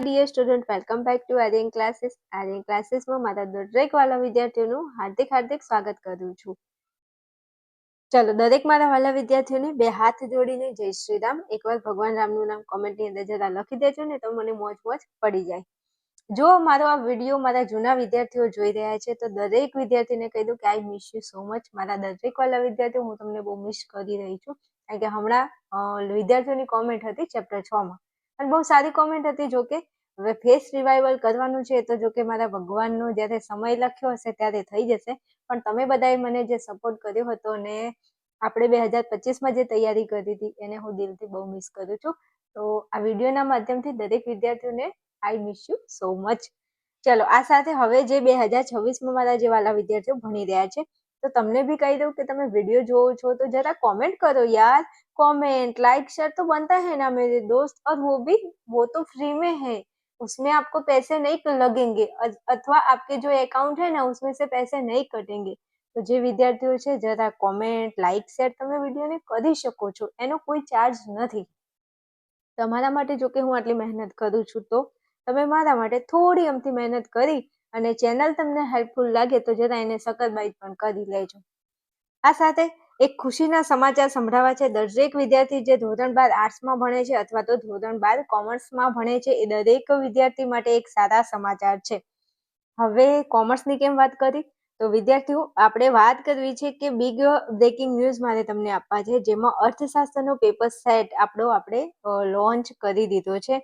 Dear student, welcome back to Aryan Classes. Aryan ક્લાસીસમાં મારા દરેક વાલા વિદ્યાર્થીઓનું હાર્દિક સ્વાગત કરું છું. ચલો, દરેક મારા વાલા વિદ્યાર્થીઓને બે હાથ જોડીને જય શ્રી રામ. એકવાર ભગવાન રામનું નામ કોમેન્ટની અંદર જરા લખી દેજો ને તો મને મોજ પડી જાય. જો મારો આ વિડીયો મારા જૂના વિદ્યાર્થીઓ જોઈ રહ્યા છે તો દરેક વિદ્યાર્થીને કહી દઉં કે I miss you so much. મારા દરેક વાલા વિદ્યાર્થીઓ, હું તમને બહુ મિસ કરી રહી છું, કારણ કે હમણાં વિદ્યાર્થીઓની કોમેન્ટ હતી ચેપ્ટર 6 માં અને બહુ સારી કોમેન્ટ હતી. જો કે હવે ફેસ રિવાઇવલ કરવાનું છે તો જો કે મારા ભગવાનનો જ્યારે સમય લખ્યો હશે ત્યારે થઈ જશે, પણ તમે બધાએ મને જે સપોર્ટ કર્યો હતો અને આપણે 2025માં જે તૈયારી કરી હતી એને હું દિલથી બહુ મિસ કરું છું. તો આ વિડીયોના માધ્યમથી દરેક વિદ્યાર્થીઓને I miss you so much. ચલો, આ સાથે હવે જે 2026માં મારા જે વાલા વિદ્યાર્થીઓ ભણી રહ્યા છે તો તમને भी કહી દઉં કે તમે વિડીયો જોવો છો તો જરા કોમેન્ટ કરો યાર. कमेंट लाइक शेयर तो बनता है ना मेरे दोस्त, और वो तो फ्री में है, उसमें आपको पैसे नहीं लगेंगे अथवा आपके जो अकाउंट है ना उसमें से पैसे नहीं कटेंगे. तो જે વિદ્યાર્થીઓ છે જરા કોમેન્ટ લાઇક શેર તમે વિડીયોને કરી શકો છો, એનો કોઈ ચાર્જ નથી તમારા માટે. જો કે હું આટલી મહેનત કરું છું તો તમે મારા માટે થોડી અમથી મહેનત કરી અને ચેનલ તમને હેલ્પફુલ લાગે તો જરા એને સબસ્ક્રાઇબ પણ કરી લેજો. આ સાથે એક ખુશીના સમાચાર સંભળાવા છે. દરેક વિદ્યાર્થી જે ધોરણ 12 આર્ટ્સમાં ભણે છે અથવા તો ધોરણ 12 કોમર્સમાં ભણે છે એ દરેક વિદ્યાર્થી માટે એક સારા સમાચાર છે. હવે કોમર્સની કેમ વાત કરી તો વિદ્યાર્થીઓ, આપણે વાત કરવી છે કે બિગ બ્રેકિંગ ન્યૂઝ મારે તમને આપવા છે, જેમાં અર્થશાસ્ત્રનો પેપર સેટ આપણે લોન્ચ કરી દીધો છે.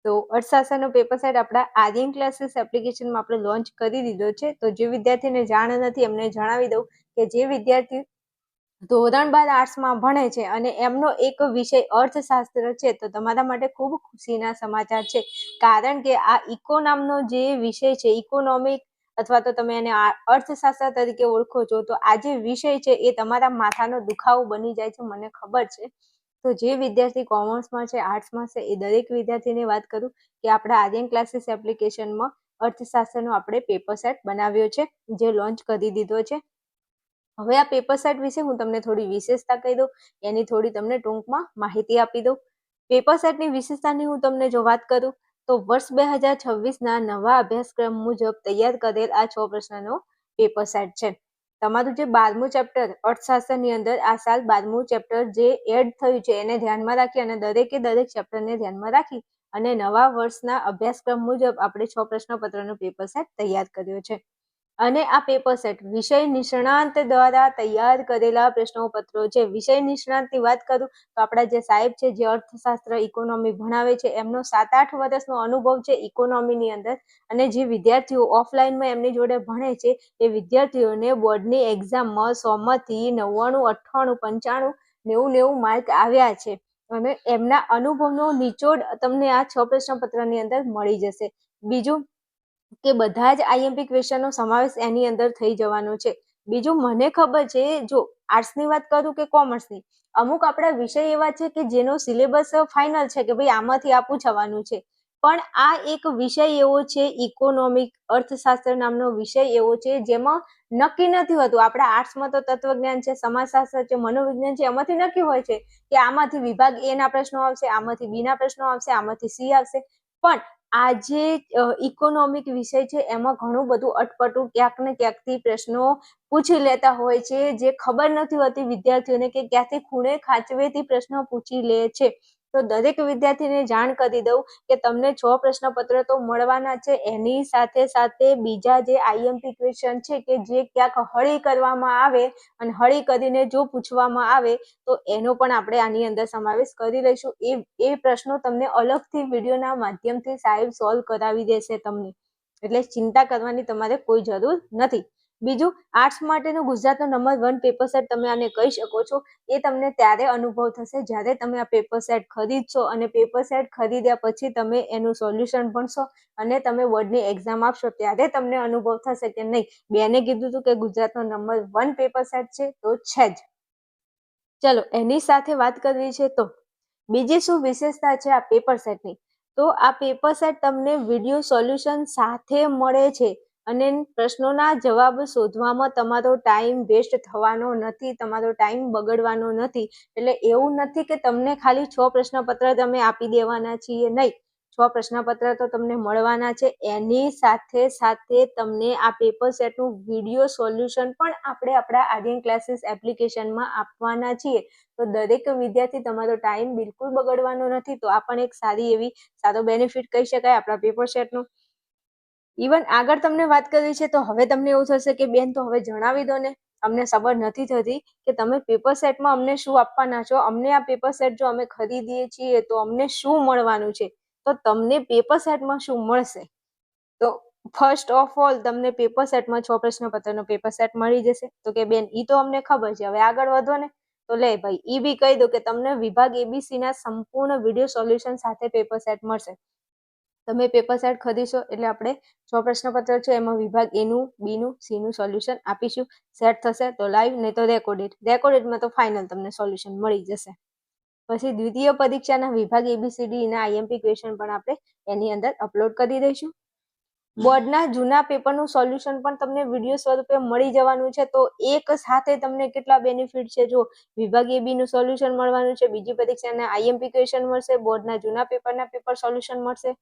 તો અર્થશાસ્ત્રનો પેપર સેટ આપણા આર્યન ક્લાસીસ એપ્લિકેશનમાં આપણે લોન્ચ કરી દીધો છે. તો જે વિદ્યાર્થીને જાણ નથી એમને જણાવી દઉં કે જે વિદ્યાર્થી ધોરણ 12 આર્ટ્સમાં ભણે છે અને એમનો એક વિષય અર્થશાસ્ત્ર છે તો તમારા માટે ખૂબ ખુશીના સમાચાર છે, કારણ કે આ ઇકો નામનો જે વિષય છે, ઇકોનોમિક અથવા તો તમે એને અર્થશાસ્ત્ર તરીકે ઓળખો છો, તો આ જે વિષય છે એ તમારા માથાનો દુખાવો બની જાય છે, મને ખબર છે. તો જે વિદ્યાર્થી કોમર્સમાં છે, આર્ટ્સમાં છે, એ દરેક વિદ્યાર્થીને વાત કરું કે આપણા આર્યન ક્લાસીસ એપ્લિકેશનમાં અર્થશાસ્ત્રનો આપણે પેપર સેટ બનાવ્યો છે, જે લોન્ચ કરી દીધો છે. હવે આ પેપર સેટ વિશે હું તમને થોડી વિશેષતા કહી દઉં, એની થોડી તમને ટૂંકમાં માહિતી આપી દઉં. પેપર સેટની વિશેષતાની હું તમને જો વાત કરું તો વર્ષ 2026ના નવા અભ્યાસક્રમ મુજબ તૈયાર કરેલ આ 6 પ્રશ્નનો પેપર સેટ છે. તમારું જે 12મું ચેપ્ટર અર્થશાસ્ત્રની અંદર આ સાલ 12મું ચેપ્ટર જે એડ થયું છે એને ધ્યાનમાં રાખી અને દરેક ચેપ્ટરને ધ્યાનમાં રાખી અને નવા વર્ષના અભ્યાસક્રમ મુજબ આપણે 6 પ્રશ્નપત્રનો પેપર સેટ તૈયાર કર્યો છે. અને આ પેપર સેટ વિષય નિષ્ણાંત દ્વારા તૈયાર કરેલા પ્રશ્નપત્રો છે. વિષય નિષ્ણાંતની વાત કરું તો આપણા જે સાહેબ છે જે અર્થશાસ્ત્ર ઇકોનોમી ભણાવે છે એમનો 7-8 વર્ષનો અનુભવ છે ઇકોનોમીની અંદર, અને જે વિદ્યાર્થીઓ ઓફલાઈનમાં એમની જોડે ભણે છે એ વિદ્યાર્થીઓને બોર્ડની એક્ઝામમાં 100માંથી 99, 98, 95, 90 માર્ક આવ્યા છે અને એમના અનુભવનો નિચોડ તમને આ 6 પ્રશ્નપત્રની અંદર મળી જશે. બીજું કે બધા જ આઈએમપી ક્વેશ્ચનનો સમાવેશ એની અંદર થઈ જવાનો છે. બીજું, મને ખબર છે, જો આર્ટ્સની વાત કરું કે કોમર્સની, અમુક આપણા વિષય એવા છે કે જેનો સિલેબસ ફાઇનલ છે કે ભાઈ આમાંથી આ પૂછવાનું છે, પણ આ એક વિષય એવો છે ઇકોનોમિક અર્થશાસ્ત્ર નામનો વિષય એવો છે જેમાં નક્કી નથી હોતું. આપણા આર્ટ્સમાં તો તત્વજ્ઞાન છે, સમાજશાસ્ત્ર છે, મનોવિજ્ઞાન છે, એમાંથી નક્કી હોય છે કે આમાંથી વિભાગ એ ના પ્રશ્નો આવશે, આમાંથી બી ના પ્રશ્નો આવશે, આમાંથી સી આવશે, પણ આ જે ઇકોનોમિક વિષય છે એમાં ઘણું બધું અટપટું ક્યાંક ને ક્યાંકથી પ્રશ્નો પૂછી લેતા હોય છે, જે ખબર નથી હોતી વિદ્યાર્થીઓને કે ક્યાંથી ખૂણે ખાંચવેથી પ્રશ્નો પૂછી લે છે. તો દરેક વિદ્યાર્થીને જાણ કરી દઉં કે તમને 6 પ્રશ્નપત્ર તો મળવાના છે, એની સાથે સાથે બીજા જે આઈએમપી ક્વેશ્ચન છે કે જે ક્યાંક હળી કરવામાં આવે અને હળી કરીને જો પૂછવામાં આવે તો એનો પણ આપણે આની અંદર સમાવેશ કરી લઈશું. એ પ્રશ્નો તમને અલગથી વિડીયોના માધ્યમથી સાહેબ સોલ્વ કરાવી દેશે તમને, એટલે ચિંતા કરવાની તમારે કોઈ જરૂર નથી. બીજું, આર્ટ્સ માટેનું ગુજરાતનો નંબર 1 પેપર સેટ તમે આને કહી શકો છો. એ તમને ત્યારે અનુભવ થશે જ્યારે તમે આ પેપર સેટ ખરીદશો અને પેપર સેટ ખરીદ્યા પછી તમે એનું સોલ્યુશન ભણશો અને તમે બોર્ડની એક્ઝામ આપશો, ત્યારે તમને અનુભવ થશે કે નહીં, બેને કીધું હતું કે ગુજરાતનો નંબર 1 પેપર સેટ છે તો છે જ. ચલો, એની સાથે વાત કરવી છે તો બીજી શું વિશેષતા છે આ પેપર સેટની, તો આ પેપર સેટ તમને વિડીયો સોલ્યુશન સાથે મળે છે અને પ્રશ્નોના જવાબ શોધવામાં તમારો ટાઈમ વેસ્ટ થવાનો નથી, તમારો ટાઈમ બગડવાનો નથી. એટલે એવું નથી કે તમને ખાલી 6 પ્રશ્નપત્ર તમે આપી દેવાના છીએ, નહીં. 6 પ્રશ્નપત્ર તો તમને મળવાના છે. એની સાથે સાથે તમને આ પેપર સેટનું વિડીયો સોલ્યુશન પણ આપણે આપણા આર્યન ક્લાસીસ એપ્લિકેશનમાં આપવાના છીએ. તો દરેક વિદ્યાર્થી તમારો ટાઈમ બિલકુલ બગડવાનો નથી. તો આ પણ એક સારો બેનિફિટ કહી શકાય આપણા પેપર સેટનો. ઇવન આગળ તમને વાત કરવી છે તો હવે તમને એવું થશે કે બેન તો હવે જણાવી દો ને, અમને ખબર નથી થતી કે તમે પેપર સેટમાં અમને શું આપવાના છો. અમને આ પેપર સેટ જો અમે ખરીદીએ છીએ તો અમને શું મળવાનું છે. તો તમને પેપર સેટમાં શું મળશે? તો ફર્સ્ટ ઓફ ઓલ તમને પેપર સેટમાં 6 પ્રશ્નપત્રનો પેપર સેટ મળી જશે. તો કે બેન ઈ તો અમને ખબર છે, હવે આગળ વધો ને. તો લે ભાઈ ઈ બી કહી દો કે તમને વિભાગ ABC ના સંપૂર્ણ વિડીયો સોલ્યુશન સાથે પેપર સેટ મળશે. તમે પેપર સેટ ખરીદશો એટલે આપણે 6 પ્રશ્નપત્ર છે એમાં વિભાગ A નું, B નું, C નું સોલ્યુશન આપીશું. સેટ થશે તો લાઈવ, નહીં તો રેકોર્ડેડમાં તો ફાઇનલ તમને સોલ્યુશન મળી જશે. પછી દ્વિતીય પરીક્ષાના વિભાગ ABCD ના IMP ક્વેશ્ચન પણ આપણે એની અંદર અપલોડ કરી દઈશું. બોર્ડના જૂના પેપરનું સોલ્યુશન પણ તમને વિડીયો સ્વરૂપે મળી જવાનું છે. તો એક સાથે તમને કેટલા બેનિફિટ છે, જો વિભાગ AB નું સોલ્યુશન મળવાનું છે, બીજી પરીક્ષાના IMP ક્વેશ્ચન મળશે, બોર્ડના જૂના પેપરના પેપર સોલ્યુશન મળશે.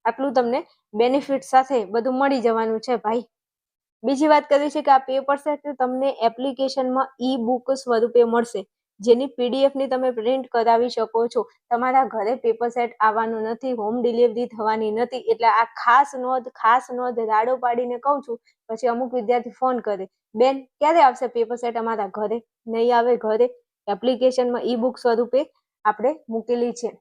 આટલું તમને બેનિફિટ સાથે બધું મળી જવાનું છે ભાઈ. બીજી વાત કરવી છે કે આ પેપર સેટ તમને એપ્લિકેશનમાં ઈ-બુક સ્વરૂપે મળશે, જેની PDF ની તમે પ્રિન્ટ કરાવી શકો છો. તમારા ઘરે પેપર સેટ આવવાનું નથી, હોમ ડિલિવરી થવાની નથી. એટલે આ ખાસ નોંધ રાડો પાડીને કહું છું. પછી અમુક વિદ્યાર્થી ફોન કરે, બેન ક્યારે આવશે પેપર સેટ અમારા ઘરે? નહીં આવે ઘરે. એપ્લિકેશનમાં ઈ-બુક સ્વરૂપે આપણે મૂકેલી છે.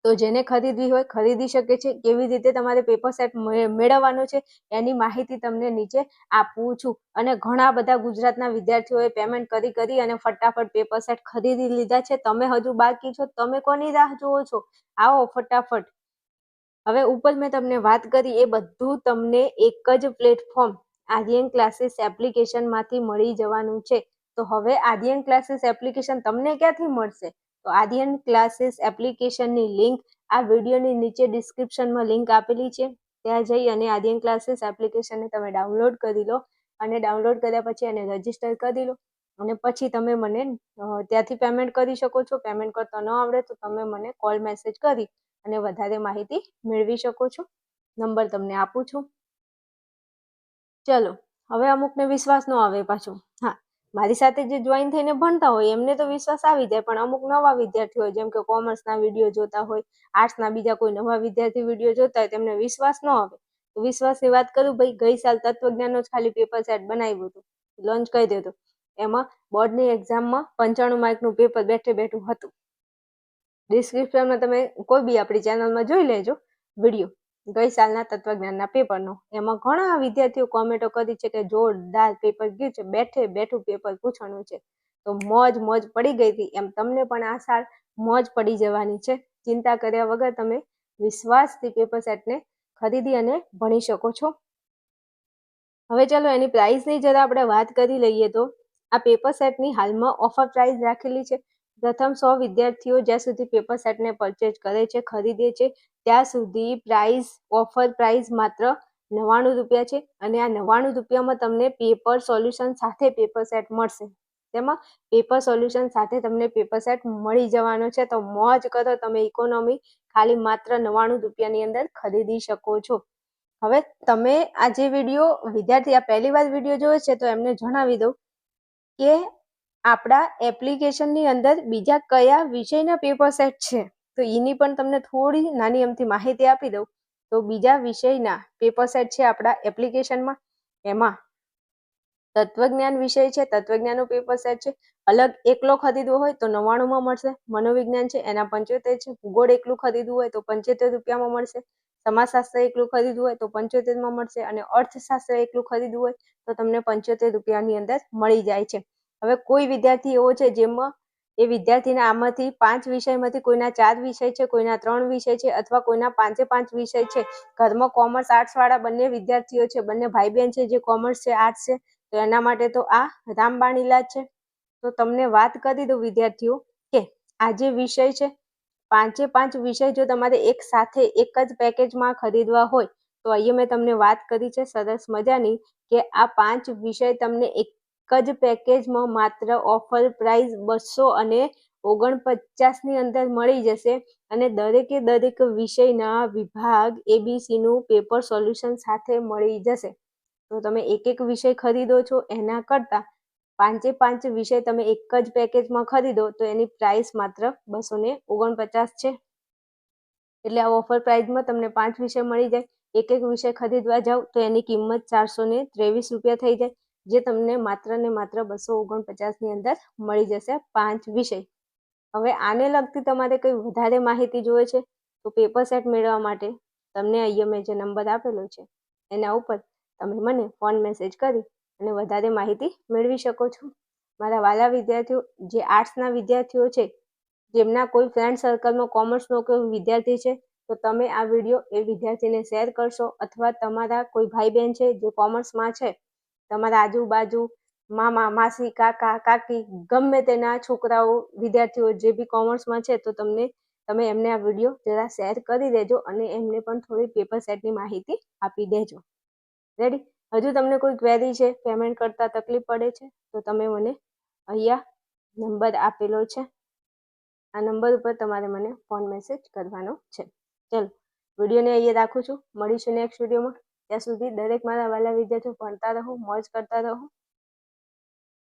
તો જેને ખરીદવી હોય ખરીદી શકે છે. કેવી રીતે તમારે પેપર સેટ મેળવવાનો છે એની માહિતી તમને નીચે આપું છું. અને ઘણા બધા ગુજરાતના વિદ્યાર્થીઓએ પેમેન્ટ કરી અને ફટાફટ પેપર સેટ ખરીદી લીધા છે. તમે હજુ બાકી છો, તમે કોની રાહ જુઓ છો? આવો ફટાફટ. હવે ઉપર મેં તમને વાત કરી એ બધું તમને એક જ પ્લેટફોર્મ આર્યન ક્લાસીસ એપ્લિકેશનમાંથી મળી જવાનું છે. તો હવે આર્યન ક્લાસીસ એપ્લિકેશન તમને ક્યાંથી મળશે? તો આર્યન ક્લાસીસ એપ્લિકેશનની લિંક આ વિડીયોની નીચે ડિસ્ક્રિપ્શનમાં લિંક આપેલી છે. ત્યાં જઈ અને આર્યન ક્લાસીસ એપ્લિકેશનને તમે ડાઉનલોડ કરી લો અને ડાઉનલોડ કર્યા પછી એને રજીસ્ટર કરી લો અને પછી તમે મને ત્યાંથી પેમેન્ટ કરી શકો છો. પેમેન્ટ કરતા ન આવડે તો તમે મને કોલ મેસેજ કરી અને વધારે માહિતી મેળવી શકો છો. નંબર તમને આપું છું. ચલો હવે અમુકને વિશ્વાસ ન આવે પાછો. હા, મારી સાથે જે જોઈન થઈને ભણતા હોય એમને તો વિશ્વાસ આવી જાય, પણ અમુક નવા વિદ્યાર્થીઓ જેમ કે કોમર્સના વિડીયો જોતા હોય, આર્ટ્સના બીજા કોઈ નવા વિદ્યાર્થી વિડીયો જોતા હોય તેમને વિશ્વાસ ન આવે. તો વિશ્વાસની વાત કરું ભાઈ, ગઈ સાલ તત્વજ્ઞાનનો જ ખાલી પેપર સેટ બનાવ્યું હતું, લોન્ચ કરી દીધું. એમાં બોર્ડની એક્ઝામમાં 95 માર્કનું પેપર બેઠું હતું. ડિસ્ક્રિપ્શનમાં તમે કોઈ બી આપણી ચેનલમાં જોઈ લેજો વિડીયો ગઈ સાલના તત્વજ્ઞાનના પેપરનો. એમાં ઘણા વિદ્યાર્થીઓ કોમેન્ટો કરી છે કે જોરદાર પેપર ગયું છે, બેઠું પેપર પૂછવાનું છે. તો મોજ પડી ગઈ હતી. એમ તમને પણ આ સાલ મોજ પડી જવાની છે. ચિંતા કર્યા વગર તમે વિશ્વાસથી પેપર સેટને ખરીદી અને ભણી શકો છો. હવે ચાલો એની પ્રાઇસની જરા આપણે વાત કરી લઈએ. તો આ પેપર સેટની હાલમાં ઓફર પ્રાઇસ રાખેલી છે. પ્રથમ 100 વિદ્યાર્થીઓ જ્યાં સુધી પેપર સેટને પરચેજ કરે છે, ખરીદે છે, ત્યાં સુધી ઓફર પ્રાઇસ માત્ર 99 રૂપિયા છે. અને આ 99 રૂપિયામાં તમને પેપર સોલ્યુશન સાથે પેપર સેટ મળશે. તેમાં પેપર સોલ્યુશન સાથે તમને પેપર સેટ મળી જવાનો છે. તો મોજ કરો, તમે ઇકોનોમી ખાલી માત્ર 99 રૂપિયાની અંદર ખરીદી શકો છો. હવે તમે આ જે વિડીયો વિદ્યાર્થી આ પહેલી વાર વિડીયો જોવે છે તો એમને જણાવી દઉં કે આપણા એપ્લિકેશનની અંદર બીજા કયા વિષયના પેપર સેટ છે. તો એની પણ તમને થોડી નાની અમથી માહિતી આપી દઉં. તો બીજા વિષયના પેપર સેટ છે આપણા એપ્લિકેશનમાં. એમાં તત્વજ્ઞાન વિષય છે, તત્વજ્ઞાનનો પેપર સેટ છે. અલગ એકલો ખરીદવો હોય તો 99માં મળશે. મનોવિજ્ઞાન છે એના 75 છે. ભૂગોળ એકલું ખરીદવું હોય તો 75 રૂપિયામાં મળશે. સમાજશાસ્ત્ર એકલું ખરીદવું હોય તો 75માં મળશે. અને અર્થશાસ્ત્ર એકલું ખરીદવું હોય તો તમને 75 રૂપિયાની અંદર મળી જાય છે. હવે કોઈ વિદ્યાર્થી એવો છે જેમાં એ વિદ્યાર્થીના આમાંથી 5 વિષયમાંથી કોઈના 4 વિષય છે, કોઈના 3 વિષય છે, અથવા કોઈના 5 વિષય છે. ઘરમાં કોમર્સ આર્ટ્સ વાળા બંને વિદ્યાર્થીઓ છે, બંને ભાઈ બહેન છે જે કોમર્સ છે, આર્ટ્સ છે, તો એના માટે તો આ રામબાણ ઈલાજ છે. તો તમને વાત કરી દઉં વિદ્યાર્થીઓ કે આ જે વિષય છે, 5 વિષય જો તમારે એક સાથે એક જ પેકેજમાં ખરીદવા હોય તો અહીંયા મેં તમને વાત કરી છે સરસ મજાની કે આ 5 વિષય તમને એક જ પેકેજમાં માત્ર ઓફર પ્રાઇસ 299 49 ની અંદર મળી જશે અને દરેક વિષયના વિભાગ ABCનું પેપર સોલ્યુશન સાથે મળી જશે. તો તમે એક વિષય ખરીદો છો એના કરતાં 5 વિષય તમે એક જ પેકેજમાં ખરીદો તો એની પ્રાઇસ માત્ર 249 છે. એટલે આ ઓફર પ્રાઇસમાં તમને 5 વિષય મળી જાય. એક વિષય ખરીદવા જાવ તો એની કિંમત 423 રૂપિયા થઈ જાય, જે તમને માત્ર ને માત્ર 249ની અંદર મળી જશે 5 વિષય. હવે આને લગતી તમારે કંઈ વધારે માહિતી જોઈએ છે તો પેપર સેટ મેળવવા માટે તમને અહીંયા મેં જે નંબર આપેલો છે એના ઉપર તમે મને ફોન મેસેજ કરી અને વધારે માહિતી મેળવી શકો છો. મારા વાલા વિદ્યાર્થીઓ, જે આર્ટ્સના વિદ્યાર્થીઓ છે, જેમના કોઈ ફ્રેન્ડ સર્કલમાં કોમર્સનો કોઈ વિદ્યાર્થી છે તો તમે આ વિડીયો એ વિદ્યાર્થીને શેર કરશો, અથવા તમારા કોઈ ભાઈ બહેન છે જે કોમર્સમાં છે, તમારા આજુબાજુ મામા, માસી, કાકા, કાકી, ગમે તેના છોકરાઓ, વિદ્યાર્થીઓ જે બી કોમર્સમાં છે તો તમે એમને આ વિડીયો જરા શેર કરી દેજો અને એમને પણ થોડી પેપર સેટની માહિતી આપી દેજો. રેડી? હજુ તમને કોઈ ક્વેરી છે, પેમેન્ટ કરતા તકલીફ પડે છે તો તમે મને અહીંયા નંબર આપેલો છે, આ નંબર ઉપર તમારે મને ફોન મેસેજ કરવાનો છે. ચલો, વિડીયોને અહીંયા રાખું છું. મળીશું નેક્સ્ટ વિડીયોમાં. ત્યાં સુધી દરેક મારા વાલા વિદ્યાર્થીઓ ભણતા રહો, મોજ કરતા રહો.